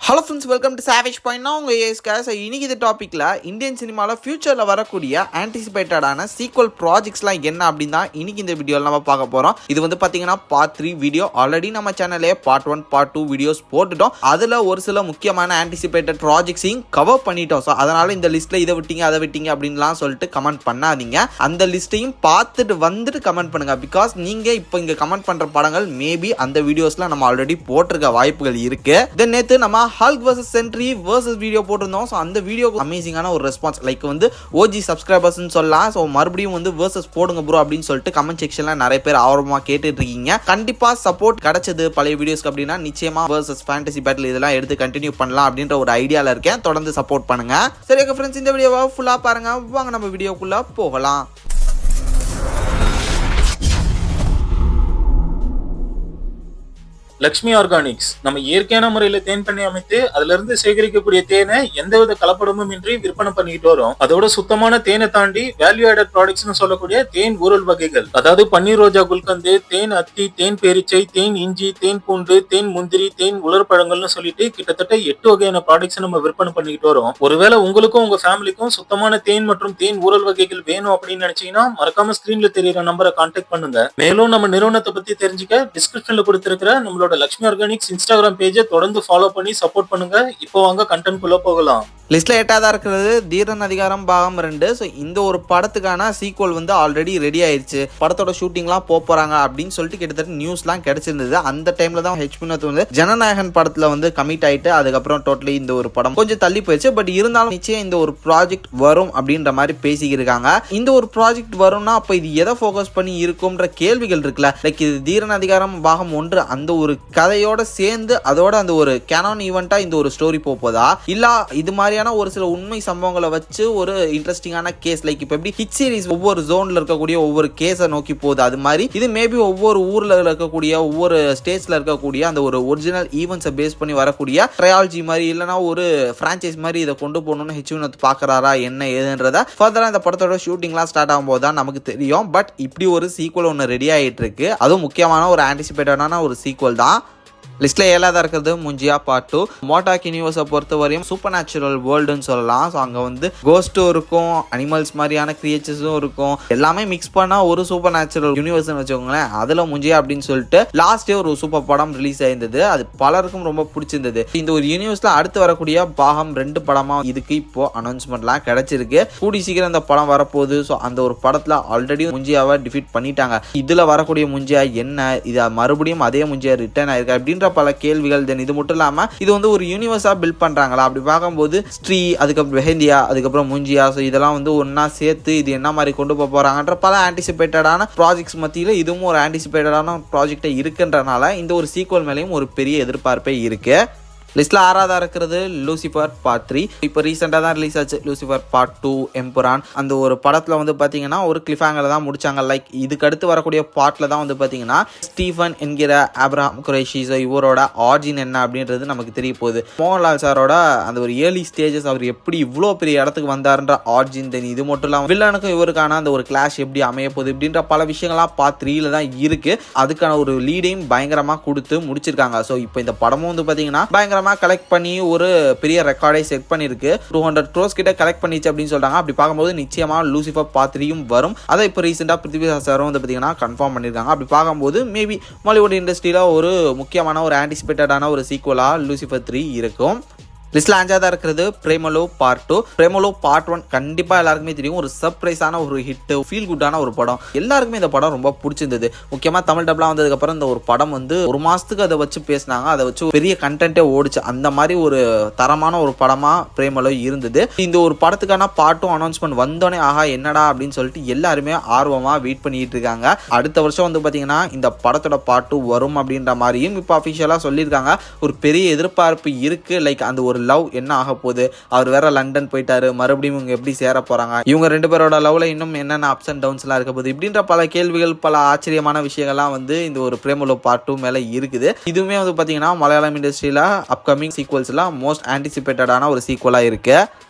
Hello friends, welcome to savage point. நான் உங்கள் ASK. So இன்றைக்கி இந்த டாப்பிக்கில் இந்தியன் சினிமாவில் ஃபியூச்சரில் வரக்கூடிய ஆன்டிசிபேட்டடான சீக்வல் ப்ராஜெக்ட்ஸ்லாம் என்ன அப்படின்னு தான் இன்றைக்கி இந்த வீடியோவில் நம்ம பார்க்க போகிறோம். இது வந்து பார்த்தீங்கன்னா பார்ட் 3 வீடியோ. ஆல்ரெடி நம்ம சேனல்லே பார்ட் 1 பார்ட் 2 வீடியோஸ் போட்டுட்டோம். அதில் ஒரு சில முக்கியமான ஆன்டிசிபேட்டட் ப்ராஜெக்ட்ஸையும் கவர் பண்ணிட்டோம். ஸோ அதனால் இந்த லிஸ்ட்டில் இதை விட்டீங்க அதை விட்டீங்க அப்படின்லாம் சொல்லிட்டு கமெண்ட் பண்ணாதீங்க. அந்த லிஸ்ட்டையும் பார்த்துட்டு வந்துட்டு கமெண்ட் பண்ணுங்கள். பிகாஸ் நீங்கள் இப்போ இங்கே கமெண்ட் பண்ணுற படங்கள் மேபி அந்த வீடியோஸில் நம்ம ஆல்ரெடி போட்டிருக்க வாய்ப்புகள் இருக்குது. தென் நேற்று நம்ம Hulk vs sentry vs video போட்டிருந்தோம். ஸோ அந்த வீடியோக்கு அமேசிங்கான ஒரு ரெஸ்பான்ஸ், லைக் வந்து ஓஜி சப்ஸ்கிரைபர்ஸ்னு சொல்லலாம். ஸோ மறுபடியும் வந்து வேர்சஸ் போடுங்க ப்ரோ அப்படின்னு சொல்லிட்டு கமெண்ட் செக்ஷன்ல நிறைய பேர் ஆர்வமாக கேட்டுட்டு இருக்கீங்க. கண்டிப்பா சப்போர்ட் கிடைச்சது பழைய வீடியோஸ்க்கு அப்படின்னா நிச்சயமா வேர்சஸ் ஃபேண்டசி பேட்டில் இதெல்லாம் எடுத்து கண்டினியூ பண்ணலாம் அப்படின்ற ஒரு ஐடியால இருக்கேன். தொடர்ந்து சப்போர்ட் பண்ணுங்க. சரி ஃப்ரெண்ட்ஸ், இந்த வீடியோவை ஃபுல்லா பாருங்க. வாங்க நம்ம வீடியோக்குள்ள போகலாம். லக்ஷ்மி ஆர்கானிக்ஸ் நம்ம இயற்கையான முறையில தேன் பண்ணி அமைத்து அதுல இருந்து சேகரிக்கக்கூடிய தேனை எந்தவித கலப்படமும் இன்றி விற்பனை பண்ணிக்கிட்டு வரும். அதோட சுத்தமான தேனை தாண்டி வேல்யூ ஆடட் ப்ராடக்ட்ஸ் சொல்லக்கூடிய தேன் ஊரல் வகைகள், அதாவது பன்னீர் ரோஜா குல்கந்து, தேன் அத்தி, தேன் பேரிச்சை, தேன் இஞ்சி, தேன் பூண்டு, தேன் முந்திரி, தேன் உலர்பழங்கள்னு சொல்லிட்டு கிட்டத்தட்ட 8 வகையான ப்ராடக்ட்ஸ் நம்ம விற்பனை பண்ணிக்கிட்டு வரோம். ஒருவேளை உங்களுக்கும் உங்க ஃபேமிலிக்கும் சுத்தமான தேன் மற்றும் தேன் ஊரல் வகைகள் வேணும் அப்படின்னு நினைச்சீங்கன்னா மறக்காம ஸ்கிரீன்ல தெரியுற நம்பரை கான்டாக்ட் பண்ணுங்க. மேலும் நம்ம நிறுவனத்தை பத்தி தெரிஞ்சுக்க டிஸ்கிரிப்ஷன்ல கொடுத்திருக்கிற நம்மளோட லக்ஷ்மி ஆர்கானிக்ஸ் இன்ஸ்டாகிராம் பேஜை தொடர்ந்து ஃபாலோ பண்ணி சப்போர்ட் பண்ணுங்க. இப்போ வாங்க கண்டென்ட் குள்ள போகலாம். லிஸ்ட்ல 8ஆவதா இருக்கிறது தீரன் அதிகாரம் பாகம் 2. ஸோ இந்த ஒரு படத்துக்கான சீக்வல் வந்து ஆல்ரெடி ரெடி ஆயிடுச்சு. படத்தோட ஷூட்டிங்லாம் போறாங்க அப்படின்னு சொல்லிட்டு கிட்டத்தட்ட நியூஸ்லாம் கிடைச்சிருந்தது. அந்த டைம்ல தான் வினோத் வந்து ஜனநாயகன் படத்துல வந்து கமிட் ஆயிட்டு அதுக்கப்புறம் டோட்டலி இந்த ஒரு படம் கொஞ்சம் தள்ளி போயிடுச்சு. பட் இருந்தாலும் நிச்சயம் இந்த ஒரு ப்ராஜெக்ட் வரும் அப்படின்ற மாதிரி பேசிக்கிருக்காங்க. இந்த ஒரு ப்ராஜெக்ட் வரும்னா அப்ப இது எதை ஃபோக்கஸ் பண்ணி இருக்கும்ன்ற கேள்விகள் இருக்குல்ல. லைக் இது தீரன் அதிகாரம் பாகம் 1 அந்த ஒரு கதையோட சேர்ந்து அதோட அந்த ஒரு கேனான் ஈவெண்டா இந்த ஒரு ஸ்டோரி போதா, இல்ல இது மாதிரியான ஒரு சில உண்மை சம்பவங்களை வச்சு ஒரு இன்ட்ரெஸ்டிங்கான கேஸ், லைக் இப்ப எப்படி ஹிட் சீரிஸ் ஒவ்வொரு ஜோன்ல இருக்கக்கூடிய ஒவ்வொரு கேஸை நோக்கி போகுது, அது மாதிரி இது மேபி ஒவ்வொரு ஊர்ல இருக்கக்கூடிய ஒவ்வொரு ஸ்டேட்ஸ்ல இருக்கக்கூடிய அந்த ஒரு ஒரிஜினல் ஈவெண்ட்ஸை பேஸ் பண்ணி வரக்கூடிய ட்ரையாலஜி மாதிரி இல்லைன்னா ஒரு பிரான்ச்சைஸ் மாதிரி இதை கொண்டு போகணும்னு வினோத் பாக்குறாரா என்ன ஏதுன்றத ஃபர்தரா இந்த படத்தோட ஷூட்டிங்லாம் ஸ்டார்ட் ஆகும் போது தான் நமக்கு தெரியும். பட் இப்படி ஒரு சீக்வல் ஒன்று ரெடி ஆகிட்டு இருக்கு. அதுவும் முக்கியமான ஒரு ஆன்டிசிபேட்டடான ஒரு சீக்வல் தான். லிஸ்ட்ல 7ஆவதா இருக்கிறது முஞ்சியா பார்ட் 2. மோட்டாக் யூனிவர்ஸை பொறுத்த வரையும் சூப்பர் நேச்சுரல் வேர்ல்டுன்னு சொல்லலாம். ஸோ அங்கே வந்து கோஸ்ட்டும் இருக்கும், அனிமல்ஸ் மாதிரியான கிரியேச்சர்ஸும் இருக்கும், எல்லாமே மிக்ஸ் பண்ணா ஒரு சூப்பர் நேச்சுரல் யூனிவர்ஸ்னு வச்சுக்கோங்களேன். அதில் முஞ்சியா அப்படின்னு சொல்லிட்டு லாஸ்டே ஒரு சூப்பர் படம் ரிலீஸ் ஆயிருந்தது. அது பலருக்கும் ரொம்ப பிடிச்சிருந்தது. இந்த ஒரு யூனிவர்ஸ்ல அடுத்து வரக்கூடிய பாகம் 2 படமா இதுக்கு இப்போ அனௌன்ஸ்மெண்ட்லாம் கிடைச்சிருக்கு. கூடி சீக்கிரம் இந்த படம் வரப்போகுது. ஸோ அந்த ஒரு படத்துல ஆல்ரெடி முஞ்சியாவை டிஃபீட் பண்ணிட்டாங்க. இதுல வரக்கூடிய முஞ்சியா என்ன, இது மறுபடியும் அதே முஞ்சியா ரிட்டர்ன் ஆயிருக்கு அப்படின்ற பல கேள்விகள். தென் இது மட்டும் இல்லாம இது வந்து ஒரு யூனிவர்ஸா பில்ட் பண்றாங்களா அப்படி பார்க்கும்போது ஸ்ரீ, அதுக்கப்புறம் வெஹந்தியா, அதுக்கப்புறம் முஞ்சியா, ஸோ இதெல்லாம் வந்து ஒன்னா சேர்த்து இது என்ன மாதிரி கொண்டு போறாங்கன்ற பல ஆன்டிசிபேட்டடான ப்ராஜெக்ட்ஸ் மத்தியில இதுவும் ஒரு ஆன்டிசிபேட்டடான ப்ராஜெக்டை இருக்குன்றனால இந்த ஒரு சீக்வல் மேலேயும் ஒரு பெரிய எதிர்பார்ப்பே இருக்கு. லிஸ்ட்ல 6ஆவதா இருக்கிறது லூசிஃபர் பார்ட் 3. இப்போ ரீசெண்டாக தான் ரிலீஸ் ஆச்சு லூசிஃபர் பார்ட் 2 எம்புரான். அந்த ஒரு படத்தில் வந்து பார்த்தீங்கன்னா ஒரு கிளிஃபேங்கர் தான் முடிச்சாங்க. லைக் இதுக்கு அடுத்து வரக்கூடிய பார்ட்டில் தான் வந்து பார்த்தீங்கன்னா ஸ்டீஃபன் என்கிற ஆப்ரஹாம் குரேஷி, ஸோ இவரோட ஆர்ஜின் என்ன அப்படின்றது நமக்கு தெரிய போகுது. மோகன்லால் சாரோட அந்த ஒரு ஏர்லி ஸ்டேஜஸ், அவர் எப்படி இவ்வளோ பெரிய இடத்துக்கு வந்தாருன்ற ஆர்ஜின். தென் இது மட்டும் இல்லாமல் வில்லனுக்கும் இவருக்கான அந்த ஒரு கிளாஷ் எப்படி அமைய போகுது இப்படின்ற பல விஷயங்கள்லாம் பார்ட் 3ல தான் இருக்கு. அதுக்கான ஒரு லீடையும் பயங்கரமாக கொடுத்து முடிச்சிருக்காங்க. ஸோ இப்போ இந்த படமும் வந்து பார்த்தீங்கன்னா பயங்கர கலெக்ட் பண்ணி ஒரு பெரிய ரெக்கார்டை செட் பண்ணிருக்கு. 200 crores கிட்ட கலெக்ட் பண்ணிச்சு அப்படின்னு சொல்றாங்க. அப்படி பார்க்கும்போது நிச்சயமா லூசிஃபர் பார்ட் 3யும் வரும். அதை இப்போ ரீசெண்டா பிருத்திவிராஜ் சாரும் வந்து பார்த்தீங்கன்னா கன்ஃபார்ம் பண்ணியிருக்காங்க. அப்படி பார்க்கும்போது மேபி மாலிவுட் இண்டஸ்ட்ரியில ஒரு முக்கியமான ஒரு ஆன்டிசிபேட்டடான ஒரு சீக்வலா லூசிஃபர் 3 இருக்கும். லிஸ்ட்ல 5ஆவதா இருக்கிறது பிரேமலோ பார்ட் 2. பிரேமலோ பார்ட் 1 கண்டிப்பா எல்லாருக்குமே தெரியும், ஒரு சர்ப்ரைஸான ஒரு ஹிட், ஃபீல் குட்டான ஒரு படம். எல்லாருக்குமே இந்த படம் ரொம்ப பிடிச்சிருந்தது. முக்கியமா தமிழ் டப்லாம் வந்ததுக்கு அப்புறம் இந்த ஒரு படம் வந்து ஒரு மாசத்துக்கு அதை வச்சு பேசினாங்க. அதை வச்சு பெரிய கண்டென்ட்டே ஓடிச்சு. அந்த மாதிரி ஒரு தரமான ஒரு படமா பிரேமலோ இருந்தது. இந்த ஒரு படத்துக்கான பார்ட் 2 அனௌன்ஸ்மெண்ட் வந்தோடனே ஆஹா என்னடா அப்படின்னு சொல்லிட்டு எல்லாருமே ஆர்வமா வெயிட் பண்ணிட்டு இருக்காங்க. அடுத்த வருஷம் வந்து பாத்தீங்கன்னா இந்த படத்தோட பார்ட் 2 வரும் அப்படின்ற மாதிரியும் இப்போ அஃபிஷியலா சொல்லியிருக்காங்க. ஒரு பெரிய எதிர்பார்ப்பு இருக்கு. லைக் அந்த ஒரு லவ் என்ன ஆக போகுது, அவர் வேற லண்டன் போயிட்டாரு, மறுபடியும் இவங்க எப்படி சேர போறாங்க, இவங்க 2 பேரோட லவ்ல இன்னும் என்னென்ன அப்ஸ் அண்ட் டவுன்ஸ் எல்லாம் இருக்க போகுது இப்படின்ற பல கேள்விகள், பல ஆச்சரியமான விஷயங்கள்லாம் வந்து இந்த ஒரு பிரேமலோ பார்ட் 2 மேல இருக்குது. இதுவுமே வந்து பாத்தீங்கன்னா மலையாளம் இண்டஸ்ட்ரியில அப்கமிங் சீக்வல்ஸ்ல மோஸ்ட் ஆன்டிசிபேட்டடான ஒரு சீக்வலா இருக்கு.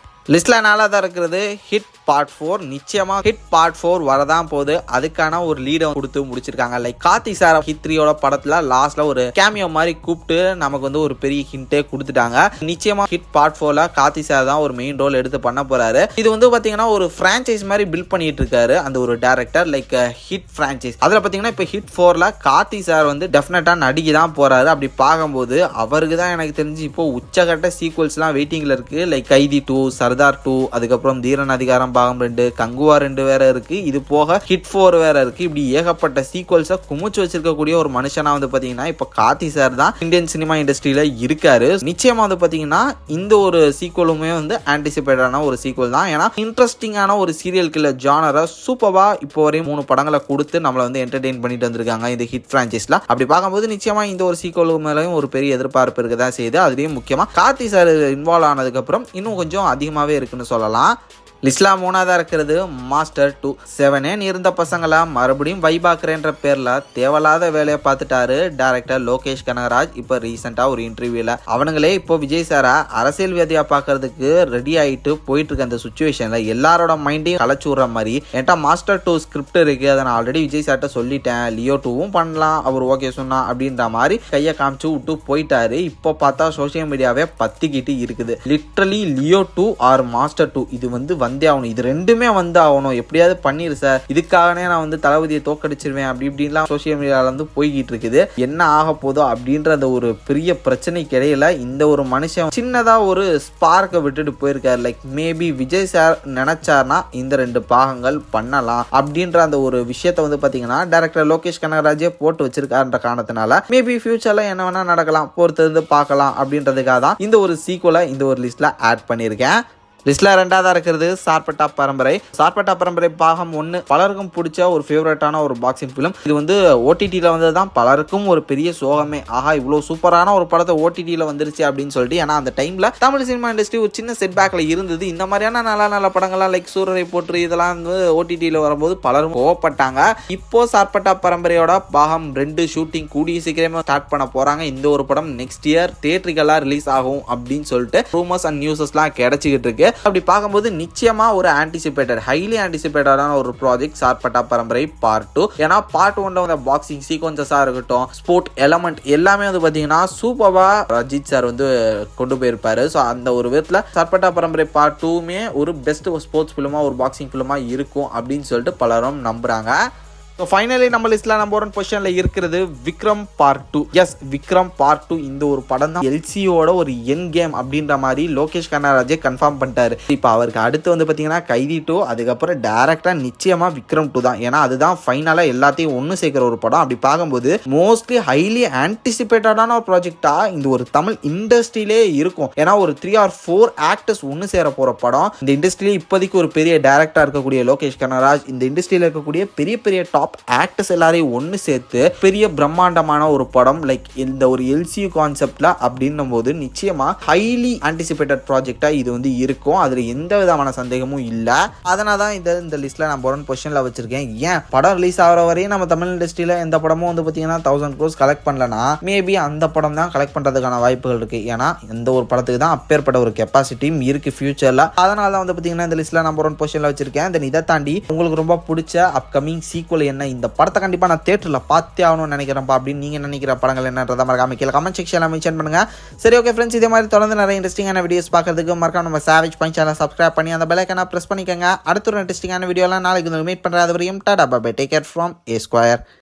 லிஸ்ட்ல நாலாவதா இருக்கிறது ஹிட் பார்ட் 4. நிச்சயமா ஹிட் பார்ட் 4 வரதான் போகுது. அதுக்கான ஒரு லீடை கொடுத்து முடிச்சிருக்காங்க. லைக் கார்த்தி சார் ஹிட் 3யோட படத்துல லாஸ்ட்ல ஒரு கேமியோ மாதிரி கூப்பிட்டு நமக்கு வந்து ஒரு பெரிய ஹிண்டே கொடுத்துட்டாங்க. நிச்சயமா ஹிட் பார்ட் 4ல கார்த்தி சார் தான் ஒரு மெயின் ரோல் எடுத்து பண்ண போறாரு. இது வந்து பாத்தீங்கன்னா ஒரு பிரான்சைஸ் மாதிரி பில்ட் பண்ணிட்டு இருக்காரு அந்த ஒரு டைரக்டர். லைக் ஹிட் பிரான்சைஸ் அதுல பாத்தீங்கன்னா இப்ப ஹிட் 4ல கார்த்தி சார் வந்து டெஃபினட்டா நடிக்க தான் போறாரு. அப்படி பார்க்கும்போது அவருக்கு தான் எனக்கு தெரிஞ்சு இப்போ உச்சகட்ட சீக்வல்ஸ் எல்லாம் வெயிட்டிங்ல இருக்கு. லைக் கைதி 2, சர்தார் 2, அதுக்கப்புறம் தீரன் அதிகாரம் பாகம் 2, கங்குவா 2 வேற இருக்கு. இது போக ஹிட் 4 வேற இருக்கு. இப்படி ஏகப்பட்ட சீக்வல்ஸை குமிச்சு வச்சிருக்கக்கூடிய ஒரு மனுஷனா வந்து பாத்தீங்கன்னா இப்ப கார்த்தி சார் தான் இந்தியன் சினிமா இண்டஸ்ட்ரியில இருக்காரு. நிச்சயமா வந்து பாத்தீங்கன்னா இந்த ஒரு சீக்வலுமே வந்து ஆன்டிசிபேட்டான ஒரு சீக்வல் தான். ஏன்னா இன்ட்ரெஸ்டிங்கான ஒரு சீரியல் கில்லர் ஜானரை சூப்பரா இப்போ வரையும் 3 படங்களை கொடுத்து நம்மளை வந்து என்டர்டெயின் பண்ணிட்டு வந்திருக்காங்க இந்த ஹிட் பிரான்சைஸ்ல. அப்படி பார்க்கும்போது நிச்சயமா இந்த ஒரு சீக்வல் மேலேயும் ஒரு பெரிய எதிர்பார்ப்பு இருக்கதான் செய்யுது. அதுலயும் முக்கியமா கார்த்தி சார் இன்வால்வ் ஆனதுக்கு அப்புறம் இன்னும் கொஞ்சம் அதிகமாவே இருக்குன்னு சொல்லலாம். லிஸ்ட்ல 3ஆவதா இருக்கிறது மாஸ்டர் 2. 7 இருந்த பசங்களை மறுபடியும் வைபாக்குறேன்ற பேர்ல தேவையில்லாத வேலையை பார்த்துட்டாரு டைரக்டர் லோகேஷ் கனகராஜ். இப்போ ரீசெண்டா ஒரு இன்டர்வியூல அவனுங்களே இப்போ விஜய் சாரை அரசியல்வாதியா பார்க்கறதுக்கு ரெடி ஆயிட்டு போயிட்டு இருக்க அந்த சுச்சுவேஷன்ல எல்லாரோட மைண்டையும் கலைச்சு விடுற மாதிரி என்கிட்ட மாஸ்டர் 2 ஸ்கிரிப்ட் இருக்கு, அதை நான் ஆல்ரெடி விஜய் சார்ட்ட சொல்லிட்டேன், லியோ 2வும் பண்ணலாம், அவர் ஓகே சொன்னா அப்படின்ற மாதிரி கையை காமிச்சு விட்டு போயிட்டாரு. இப்போ பார்த்தா சோசியல் மீடியாவே பத்திக்கிட்டு இருக்குது. லிட்ரலி லியோ 2 ஆர் மாஸ்டர் 2 இது வந்து வந்தே ஆகணும். இது ரெண்டுமே வந்து ஆகணும், எப்படியாவது பண்ணிரு சார், இதுக்காகவே நான் வந்து தளபதியை தோக்கடிச்சிருவேன் அப்படி இப்படின்லாம் சோசியல் மீடியால வந்து போய்கிட்டு இருக்குது. என்ன ஆக போதோ அப்படின்ற அந்த ஒரு பெரிய பிரச்சனைக்கு இடையில இந்த ஒரு மனுஷன் சின்னதா ஒரு ஸ்பார்க்கை விட்டுட்டு போயிருக்காரு. லைக் மேபி விஜய் சார் நினைச்சார்னா இந்த 2 பாகங்கள் பண்ணலாம் அப்படின்ற அந்த ஒரு விஷயத்த வந்து பாத்தீங்கன்னா டைரக்டர் லோகேஷ் கனகராஜே போட்டு வச்சிருக்காருன்ற காரணத்தினால மேபி ஃபியூச்சர்ல என்ன வேணா நடக்கலாம், பொறுத்து பார்க்கலாம் அப்படின்றதுக்காக தான் இந்த ஒரு சீக்வலை இந்த ஒரு லிஸ்ட்ல ஆட் பண்ணியிருக்கேன். லிஸ்ட்ல 2ஆவதா இருக்கிறது சார்பட்டா பரம்பரை. சார்பட்டா பரம்பரை பாகம் 1 பலருக்கும் பிடிச்ச ஒரு ஃபேவரட்டான ஒரு பாக்ஸிங் ஃபிலிம். இது வந்து ஓடிடியில் வந்தது தான் பலருக்கும் ஒரு பெரிய சோகமே. ஆஹா இவ்வளோ சூப்பரான ஒரு படத்தை ஓடிடியில் வந்துருச்சு அப்படின்னு சொல்லிட்டு. ஏன்னா அந்த டைம்ல தமிழ் சினிமா இண்டஸ்ட்ரி ஒரு சின்ன செட் பேக்ல இருந்தது. இந்த மாதிரியான நல்ல படங்கள்லாம் லைக் சூரரை போற்று இதெல்லாம் வந்து ஓடிடியில் வரும்போது பலரும் கோவப்பட்டாங்க. இப்போ சார்பட்டா பரம்பரையோட பாகம் 2 ஷூட்டிங் கூடிய சீக்கிரமே ஸ்டார்ட் பண்ண போறாங்க. இந்த ஒரு படம் நெக்ஸ்ட் இயர் தியேட்டரிக்கலா ரிலீஸ் ஆகும் அப்படின்னு சொல்லிட்டு ரூமர்ஸ் அண்ட் நியூஸஸ்லாம் கிடைச்சிக்கிட்டு இருக்கு. அப்படி பார்க்கும்போது நிச்சயமா ஒரு ஹைலி ஆன்டிசிபேட்டடான ஒரு ப்ராஜெக்ட் சார்பட்டா பரம்பரை பார்ட் 2. ஏன்னா பார்ட் 1 பாக்ஸிங் சீக்வன்சஸா இருக்கட்டும், ஸ்போர்ட் எலமெண்ட் எல்லாமே வந்து பாத்தீங்கன்னா சூப்பரா அஜித் சார் வந்து கொண்டு போயிருப்பாரு. ஸோ அந்த ஒரு விதத்துல சார்பட்டா பரம்பரை பார்ட் 2மே ஒரு பெஸ்ட் ஸ்போர்ட்ஸ் ஃபிலிமா ஒரு பாக்ஸிங் ஃபிலிமா இருக்கும் அப்படின்னு சொல்லிட்டு பலரும் நம்புறாங்க. ஸோ ஃபைனலி நம்ம லிஸ்ட்ல நம்பர் 1 பொசிஷன்ல இருக்கிறது Vikram part 2. Yes Vikram part 2 இந்த ஒரு படம் தான் எல்சியோட ஒரு என் கேம் அப்படின்ற மாதிரி லோகேஷ் கனகராஜே கன்ஃபார்ம் பண்ணிட்டாரு. இப்போ அவருக்கு அடுத்து வந்து பார்த்தீங்கன்னா கைதி 2, அதுக்கப்புறம் டேரக்டா நிச்சயமா விக்ரம் 2 தான். ஏன்னா அதுதான் ஃபைனலா எல்லாத்தையும் ஒன்று சேர்க்கிற ஒரு படம். அப்படி பார்க்கும்போது மோஸ்ட்லி ஹைலி ஆன்டிசிபேட்டடான ஒரு ப்ராஜெக்டா இந்த ஒரு தமிழ் இண்டஸ்ட்ரியிலே இருக்கும். ஏன்னா ஒரு 3 or 4 ஆக்டர்ஸ் ஒன்று சேர போற படம். இந்த இண்டஸ்ட்ரியிலே இப்போதைக்கு ஒரு பெரிய டேரக்டா இருக்கக்கூடிய லோகேஷ் கனகராஜ் இந்த இண்டஸ்ட்ரியில இருக்கக்கூடிய பெரிய டாப் ஆக்டர்ஸ் எல்லாரையும் ஒன்று சேர்த்து பெரிய பிரம்மாண்டமான ஒரு படம் லைக் இந்த ஒரு எல்சியூ கான்செப்ட்ல அப்படின்னும் போது நிச்சயமா ஹைலி ஆன்டிசிபேட்டட் ப்ராஜெக்டா இது வந்து இருக்கும். அதுல எந்த விதமான சந்தேகமும் இல்ல. அதனால தான் இந்த லிஸ்ட்ல நான் 1 பொசிஷன்ல வச்சிருக்கேன். ஏன் படம் ரிலீஸ் ஆகிற வரையும் நம்ம தமிழ் இண்டஸ்ட்ரியில எந்த படமும் வந்து பாத்தீங்கன்னா 1000 crores கலெக்ட் பண்ணலனா மேபி அந்த படம் தான் கலெக்ட் பண்றதுக்கான வாய்ப்புகள் இருக்கு. ஏன்னா இந்த ஒரு படத்துக்கு தான் அப்பேற்பட்ட ஒரு கெப்பாசிட்டியும் இருக்கு ஃபியூச்சர்ல. அதனால தான் வந்து பாத்தீங்கன்னா இந்த லிஸ்ட்ல நான் 1 பொசிஷன்ல வச்சிருக்கேன். தென் இதை தாண்டி உங்களுக்கு ரொம்ப பிடிச்ச அப்கமிங் சீக்வல் என்ன, இந்த படத்தை கண்டிப்பா நான் தியேட்டர்ல பார்த்தே ஆகணும்னு நினைக்கிறேன்ப்பா அப்படின்னு நீங்க நினைக்கிற படங்கள் என்னன்றதை மறக்காம கீழே கமெண்ட் செக்ஷன்ல மென்ஷன் பண்ணுங்க. சரி ஓகே ஃப்ரெண்ட்ஸ், இதே மாதிரி தொடர்ந்து நிறைய இன்ட்ரெஸ்டிங்கான வீடியோஸ் பார்க்கறதுக்கு மறக்காம நம்ம சாவேஜ் பாயிண்ட் சேனலை சப்ஸ்கிரைப் பண்ணி அந்த பெல் ஐகானை பிரஸ் பண்ணிக்கங்க. அடுத்த ஒரு இன்ட்ரெஸ்டிங்கான வீடியோலாம் நாளைக்கு மீட் பண்றது வரையும் tata bye bye, take care from A Square.